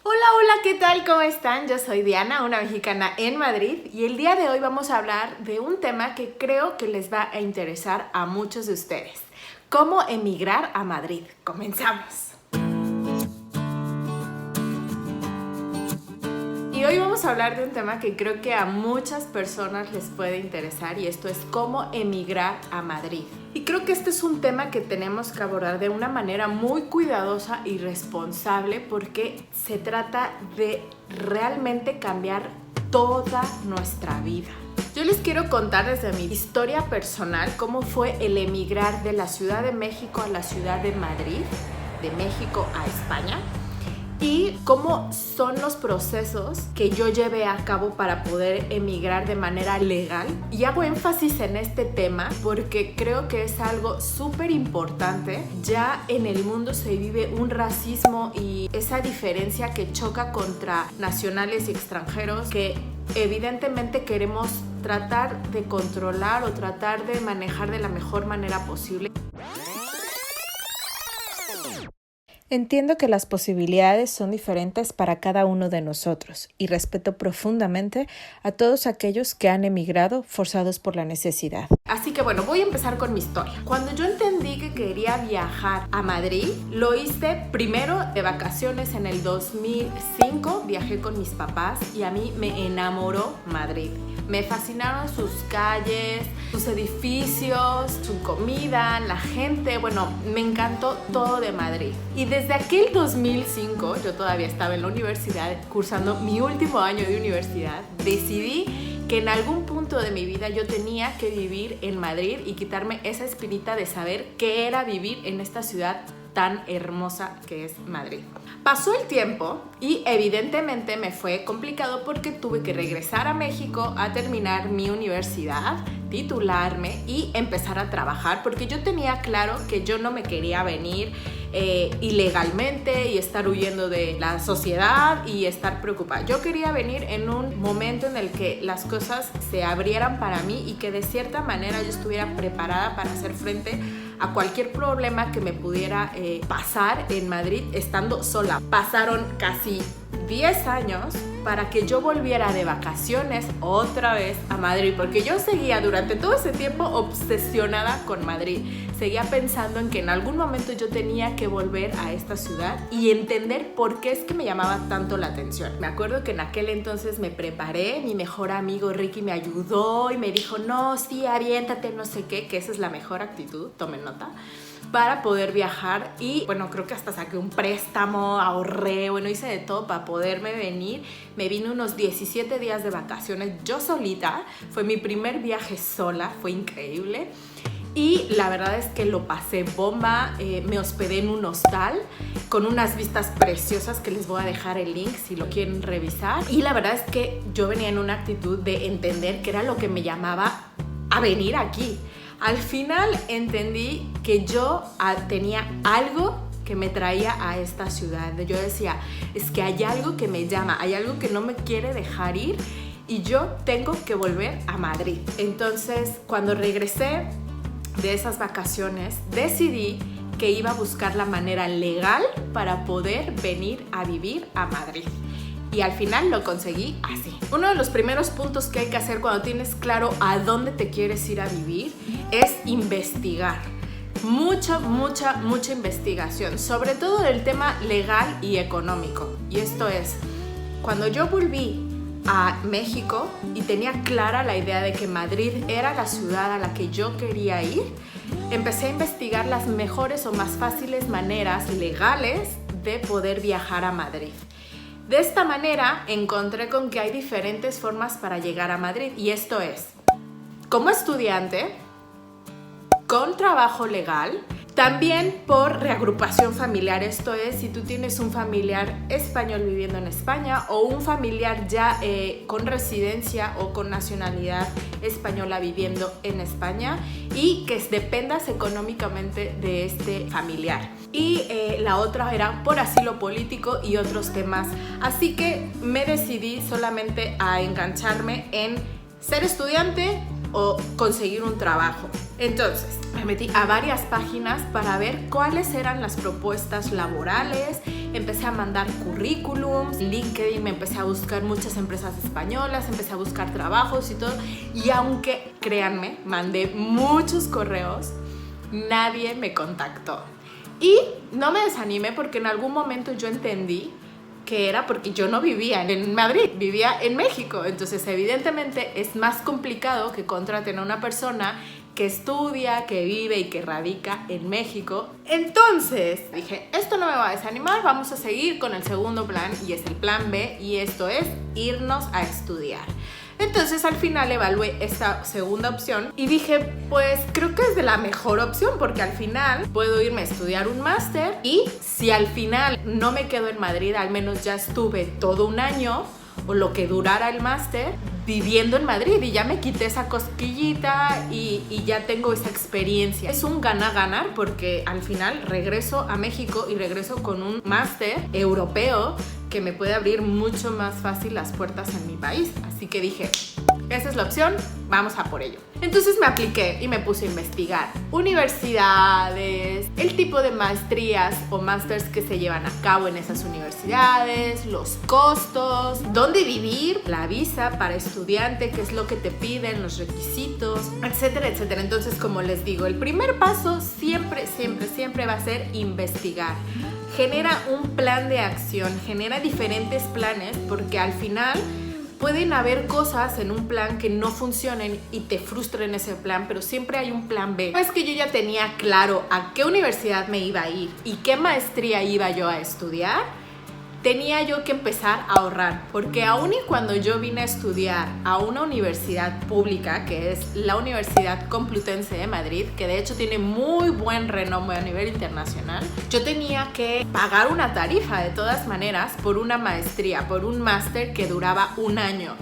Hola, hola, ¿qué tal? ¿Cómo están? Yo soy Diana, una mexicana en Madrid, y el día de hoy vamos a hablar de un tema que creo que les va a interesar a muchos de ustedes. ¿Cómo emigrar a Madrid? Comenzamos. Y hoy vamos a hablar de un tema que creo que a muchas personas les puede interesar, y esto es cómo emigrar a Madrid. Y creo que este es un tema que tenemos que abordar de una manera muy cuidadosa y responsable, porque se trata de realmente cambiar toda nuestra vida. Yo les quiero contar desde mi historia personal cómo fue el emigrar de la Ciudad de México a la Ciudad de Madrid, de México a España, y cómo son los procesos que yo llevé a cabo para poder emigrar de manera legal. Y hago énfasis en este tema porque creo que es algo súper importante. Ya en el mundo se vive un racismo y esa diferencia que choca contra nacionales y extranjeros, que evidentemente queremos tratar de controlar o tratar de manejar de la mejor manera posible. Entiendo que las posibilidades son diferentes para cada uno de nosotros y respeto profundamente a todos aquellos que han emigrado forzados por la necesidad. Así que bueno, voy a empezar con mi historia. Cuando yo entendí que quería viajar a Madrid, lo hice primero de vacaciones en el 2005. Viajé con mis papás y a mí me enamoró Madrid. Me fascinaron sus calles, sus edificios, su comida, la gente. Bueno, me encantó todo de Madrid. Y desde aquel 2005, yo todavía estaba en la universidad, cursando mi último año de universidad, decidí que en algún punto de mi vida yo tenía que vivir en Madrid y quitarme esa espinita de saber qué era vivir en esta ciudad tan hermosa que es Madrid. Pasó el tiempo y evidentemente me fue complicado porque tuve que regresar a México a terminar mi universidad, titularme y empezar a trabajar, porque yo tenía claro que yo no me quería venir ilegalmente y estar huyendo de la sociedad y estar preocupada. Yo quería venir en un momento en el que las cosas se abrieran para mí y que de cierta manera yo estuviera preparada para hacer frente a cualquier problema que me pudiera pasar en Madrid estando sola. Pasaron casi 10 años para que yo volviera de vacaciones otra vez a Madrid, porque yo seguía durante todo ese tiempo obsesionada con Madrid. Seguía pensando en que en algún momento yo tenía que volver a esta ciudad y entender por qué es que me llamaba tanto la atención. Me acuerdo que en aquel entonces me preparé, mi mejor amigo Ricky me ayudó y me dijo, no, sí, aviéntate, no sé qué, que esa es la mejor actitud, tomen nota, para poder viajar. Y bueno, creo que hasta saqué un préstamo, ahorré, bueno, hice de todo para poderme venir. Me vine unos 17 días de vacaciones yo solita. Fue mi primer viaje sola, fue increíble. Y la verdad es que lo pasé bomba. Me hospedé en un hostal con unas vistas preciosas que les voy a dejar el link si lo quieren revisar. Y la verdad es que yo venía en una actitud de entender qué era lo que me llamaba a venir aquí. Al final entendí que yo tenía algo que me traía a esta ciudad. Yo decía, es que hay algo que me llama, hay algo que no me quiere dejar ir y yo tengo que volver a Madrid. Entonces, cuando regresé de esas vacaciones, decidí que iba a buscar la manera legal para poder venir a vivir a Madrid. Y al final lo conseguí así. Uno de los primeros puntos que hay que hacer cuando tienes claro a dónde te quieres ir a vivir es investigar. Mucha investigación, sobre todo del tema legal y económico. Y esto es, cuando yo volví a México y tenía clara la idea de que Madrid era la ciudad a la que yo quería ir, empecé a investigar las mejores o más fáciles maneras legales de poder viajar a Madrid. De esta manera encontré con que hay diferentes formas para llegar a Madrid, y esto es como estudiante, con trabajo legal, también por reagrupación familiar. Esto es, si tú tienes un familiar español viviendo en España o un familiar ya con residencia o con nacionalidad española viviendo en España y que dependas económicamente de este familiar. Y la otra era por asilo político y otros temas. Así que me decidí solamente a engancharme en ser estudiante o conseguir un trabajo. Entonces me metí a varias páginas para ver cuáles eran las propuestas laborales empecé a mandar currículums, LinkedIn, me empecé a buscar muchas empresas españolas, empecé a buscar trabajos y todo. Y aunque, créanme, mandé muchos correos, nadie me contactó. Y no me desanimé porque en algún momento yo entendí que era porque yo no vivía en Madrid, vivía en México. Entonces, evidentemente, es más complicado que contraten a una persona que estudia, que vive y que radica en México. Entonces dije, esto no me va a desanimar, vamos a seguir con el segundo plan, y es el plan B, y esto es irnos a estudiar. Entonces al final evalué esta segunda opción y dije, pues creo que es de la mejor opción, porque al final puedo irme a estudiar un máster, y si al final no me quedo en Madrid, al menos ya estuve todo un año o lo que durara el máster viviendo en Madrid, y ya me quité esa cosquillita y ya tengo esa experiencia. Es un gana-ganar, porque al final regreso a México y regreso con un máster europeo que me puede abrir mucho más fácil las puertas en mi país. Así que dije, esa es la opción, vamos a por ello. Entonces me apliqué y me puse a investigar universidades, el tipo de maestrías o másters que se llevan a cabo en esas universidades, los costos, dónde vivir, la visa para estudiante, qué es lo que te piden, los requisitos, etcétera, etcétera. Entonces, como les digo, el primer paso siempre va a ser investigar. Genera un plan de acción, genera diferentes planes, porque al final pueden haber cosas en un plan que no funcionen y te frustren ese plan, pero siempre hay un plan B. Una vez que yo ya tenía claro a qué universidad me iba a ir y qué maestría iba yo a estudiar, tenía yo que empezar a ahorrar, porque aún y cuando yo vine a estudiar a una universidad pública, que es la Universidad Complutense de Madrid, que de hecho tiene muy buen renombre a nivel internacional, yo tenía que pagar una tarifa de todas maneras por una maestría, por un máster que duraba un año.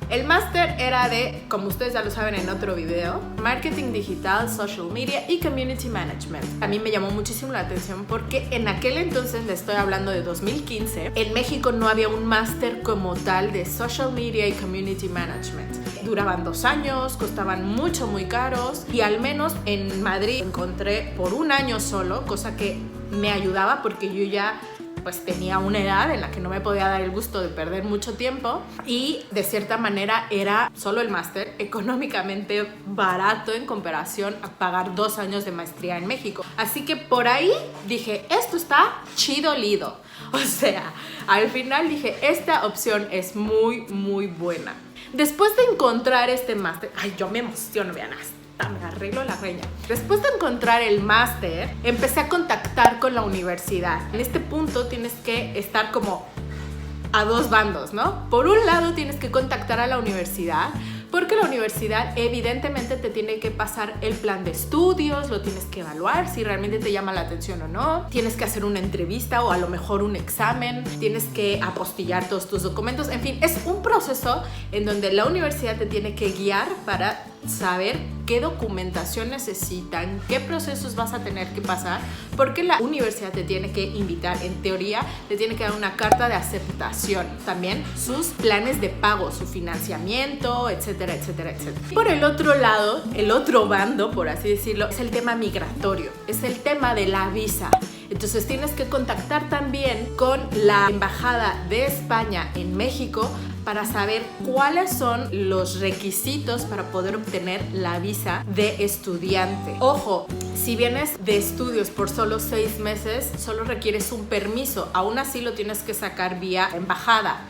El máster era de, como ustedes ya lo saben en otro video, Marketing Digital, Social Media y Community Management. A mí me llamó muchísimo la atención porque en aquel entonces, le estoy hablando de 2015, en México no había un máster como tal de Social Media y Community Management. Duraban 2 años, costaban muy caros, y al menos en Madrid encontré por un año solo, cosa que me ayudaba porque yo ya pues tenía una edad en la que no me podía dar el gusto de perder mucho tiempo, y de cierta manera era solo el máster económicamente barato en comparación a pagar 2 años de maestría en México. Así que por ahí dije, esto está chido lido. O sea, al final dije, esta opción es muy buena. Después de encontrar este máster, ay, yo me emociono, vean, me arreglo la greña. Después de encontrar el máster, empecé a contactar con la universidad. En este punto tienes que estar como a 2 bandos, ¿no? Por un lado tienes que contactar a la universidad, porque la universidad evidentemente te tiene que pasar el plan de estudios, lo tienes que evaluar si realmente te llama la atención o no, tienes que hacer una entrevista o a lo mejor un examen, tienes que apostillar todos tus documentos, en fin, es un proceso en donde la universidad te tiene que guiar para saber qué documentación necesitan, qué procesos vas a tener que pasar, porque la universidad te tiene que invitar, en teoría, te tiene que dar una carta de aceptación, también sus planes de pago, su financiamiento, etcétera, etcétera, etcétera. Por el otro lado, el otro bando, por así decirlo, es el tema migratorio, es el tema de la visa. Entonces tienes que contactar también con la Embajada de España en México para saber cuáles son los requisitos para poder obtener la visa de estudiante. Ojo, si vienes de estudios por solo 6 meses, solo requieres un permiso, aún así lo tienes que sacar vía embajada.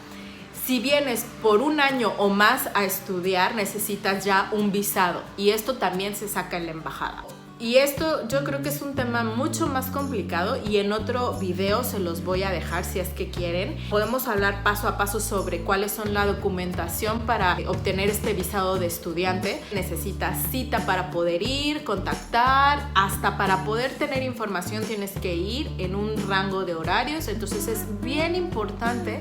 Si vienes por un año o más a estudiar, necesitas ya un visado, y esto también se saca en la embajada. Y esto yo creo que es un tema mucho más complicado, y en otro video se los voy a dejar si es que quieren. Podemos hablar paso a paso sobre cuáles son la documentación para obtener este visado de estudiante. Necesitas cita para poder ir, contactar, hasta para poder tener información tienes que ir en un rango de horarios. Entonces es bien importante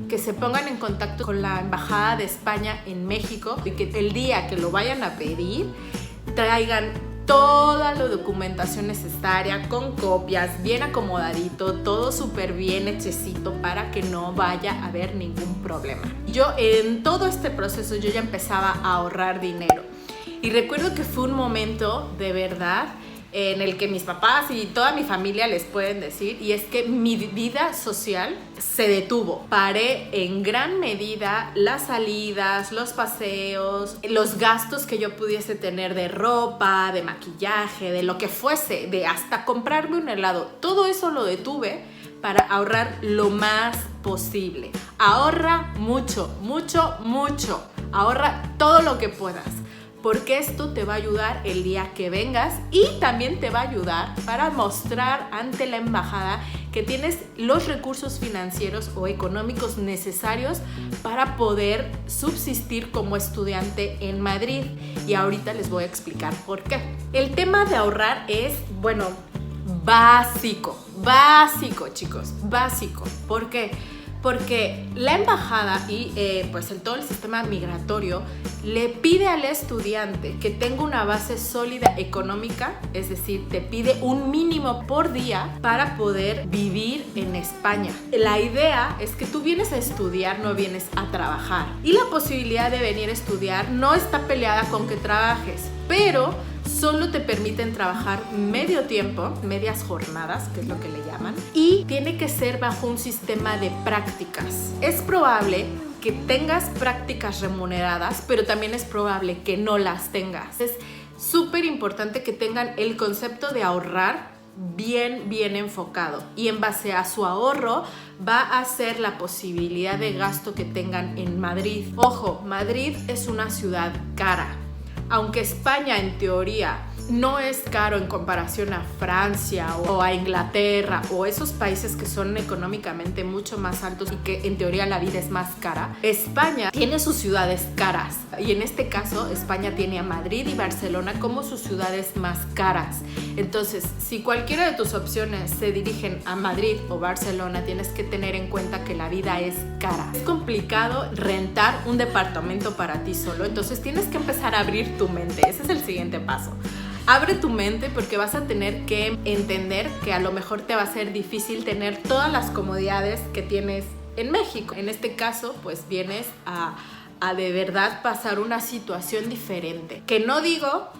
que se pongan en contacto con la Embajada de España en México, y que el día que lo vayan a pedir traigan toda la documentación necesaria con copias, bien acomodadito, todo súper bien hechecito para que no vaya a haber ningún problema. Yo en todo este proceso yo ya empezaba a ahorrar dinero, y recuerdo que fue un momento de verdad en el que mis papás y toda mi familia les pueden decir, y es que mi vida social se detuvo. Paré en gran medida las salidas, los paseos, los gastos que yo pudiese tener de ropa, de maquillaje, de lo que fuese, de hasta comprarme un helado. Todo eso lo detuve para ahorrar lo más posible. Ahorra mucho, mucho, mucho. Ahorra todo lo que puedas, porque esto te va a ayudar el día que vengas y también te va a ayudar para mostrar ante la embajada que tienes los recursos financieros o económicos necesarios para poder subsistir como estudiante en Madrid. Y ahorita les voy a explicar por qué. El tema de ahorrar es, bueno, básico, chicos, básico. ¿Por qué? Porque la embajada y pues en todo el sistema migratorio le pide al estudiante que tenga una base sólida económica, es decir, te pide un mínimo por día para poder vivir en España. La idea es que tú vienes a estudiar, no vienes a trabajar. Y la posibilidad de venir a estudiar no está peleada con que trabajes, pero solo te permiten trabajar medio tiempo, medias jornadas, que es lo que le llaman, y tiene que ser bajo un sistema de prácticas. Es probable que tengas prácticas remuneradas, pero también es probable que no las tengas. Es súper importante que tengan el concepto de ahorrar bien enfocado, y en base a su ahorro va a ser la posibilidad de gasto que tengan en Madrid. Ojo, Madrid es una ciudad cara. Aunque España en teoría no es caro en comparación a Francia o a Inglaterra o esos países que son económicamente mucho más altos y que en teoría la vida es más cara, España tiene sus ciudades caras. Y en este caso, España tiene a Madrid y Barcelona como sus ciudades más caras. Entonces, si cualquiera de tus opciones se dirigen a Madrid o Barcelona, tienes que tener en cuenta que la vida es cara. Es complicado rentar un departamento para ti solo, entonces tienes que empezar a abrir tu mente. Ese es el siguiente paso. Abre tu mente, porque vas a tener que entender que a lo mejor te va a ser difícil tener todas las comodidades que tienes en México. En este caso, pues vienes a de verdad pasar una situación diferente. Que no digo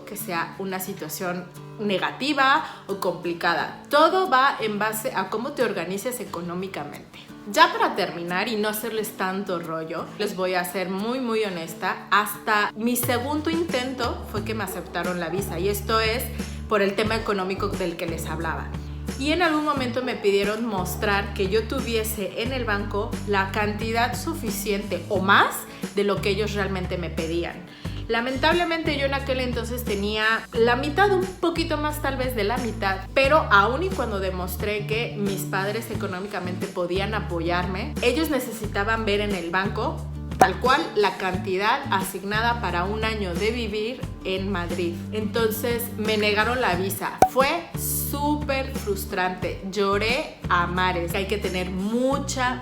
que sea una situación negativa o complicada. Todo va en base a cómo te organices económicamente. Ya para terminar y no hacerles tanto rollo, les voy a ser muy honesta. Hasta mi segundo intento fue que me aceptaron la visa, y esto es por el tema económico del que les hablaba. Y en algún momento me pidieron mostrar que yo tuviese en el banco la cantidad suficiente o más de lo que ellos realmente me pedían. Lamentablemente yo en aquel entonces tenía la mitad, un poquito más tal vez de la mitad, pero aún y cuando demostré que mis padres económicamente podían apoyarme, ellos necesitaban ver en el banco tal cual la cantidad asignada para un año de vivir en Madrid. Entonces me negaron la visa. Fue súper frustrante. Lloré a mares. Hay que tener mucha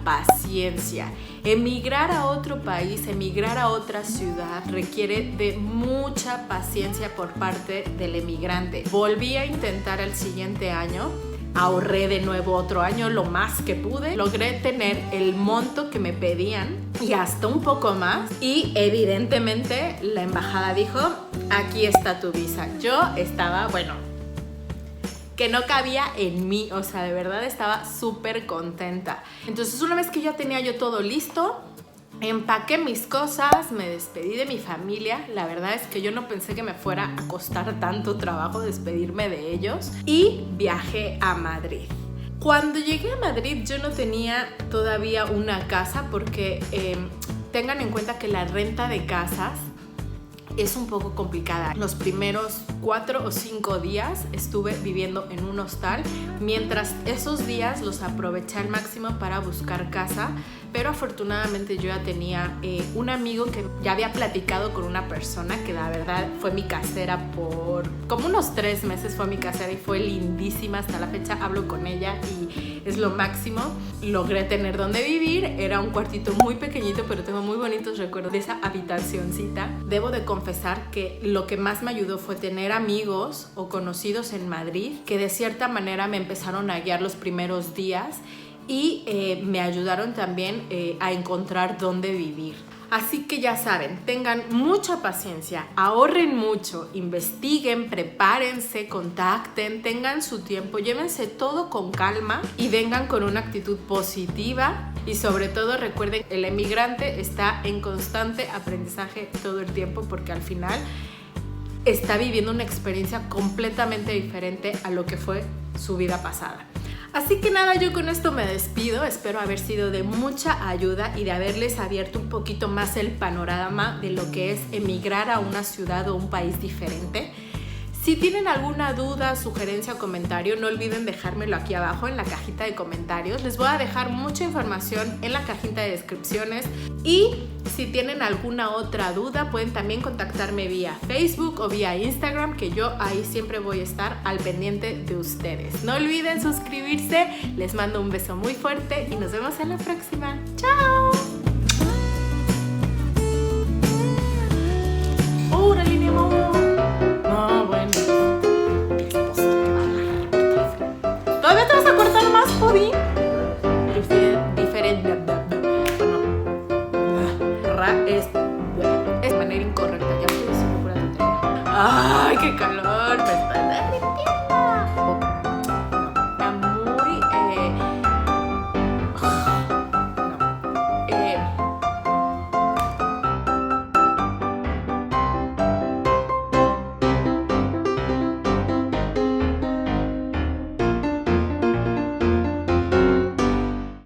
paciencia. Emigrar a otro país, emigrar a otra ciudad requiere de mucha paciencia por parte del emigrante. Volví a intentar el siguiente año. Ahorré de nuevo otro año lo más que pude. Logré tener el monto que me pedían y hasta un poco más. Y evidentemente la embajada dijo, aquí está tu visa. Yo estaba, que no cabía en mí. O sea, de verdad estaba súper contenta. Entonces, una vez que ya tenía yo todo listo, empaqué mis cosas, me despedí de mi familia. La verdad es que yo no pensé que me fuera a costar tanto trabajo despedirme de ellos, y viajé a Madrid. Cuando llegué a Madrid yo no tenía todavía una casa, porque tengan en cuenta que la renta de casas es un poco complicada. Los primeros 4 o 5 días estuve viviendo en un hostal, mientras esos días los aproveché al máximo para buscar casa. Pero afortunadamente yo ya tenía un amigo que ya había platicado con una persona que la verdad fue mi casera por como unos 3 meses. Fue mi casera y fue lindísima. Hasta la fecha hablo con ella y es lo máximo. Logré tener donde vivir. Era un cuartito muy pequeñito, pero tengo muy bonitos recuerdos de esa habitacioncita. Debo de confesar que lo que más me ayudó fue tener amigos o conocidos en Madrid que de cierta manera me empezaron a guiar los primeros días y me ayudaron también a encontrar dónde vivir. Así que ya saben, tengan mucha paciencia, ahorren mucho, investiguen, prepárense, contacten, tengan su tiempo, llévense todo con calma y vengan con una actitud positiva. Y sobre todo recuerden, el emigrante está en constante aprendizaje todo el tiempo porque al final está viviendo una experiencia completamente diferente a lo que fue su vida pasada. Así que nada, yo con esto me despido, espero haber sido de mucha ayuda y de haberles abierto un poquito más el panorama de lo que es emigrar a una ciudad o un país diferente. Si tienen alguna duda, sugerencia o comentario, no olviden dejármelo aquí abajo en la cajita de comentarios. Les voy a dejar mucha información en la cajita de descripciones y si tienen alguna otra duda pueden también contactarme vía Facebook o vía Instagram, que yo ahí siempre voy a estar al pendiente de ustedes. No olviden suscribirse, les mando un beso muy fuerte y nos vemos en la próxima. ¡Chao! ¡Órale, mi amor! No, bueno. ¿Todavía te vas a cortar más, Podi? Diferente. Bueno. Es manera incorrecta. Ya estoy diciendo pura tontería. ¡Ay, qué calor! Me está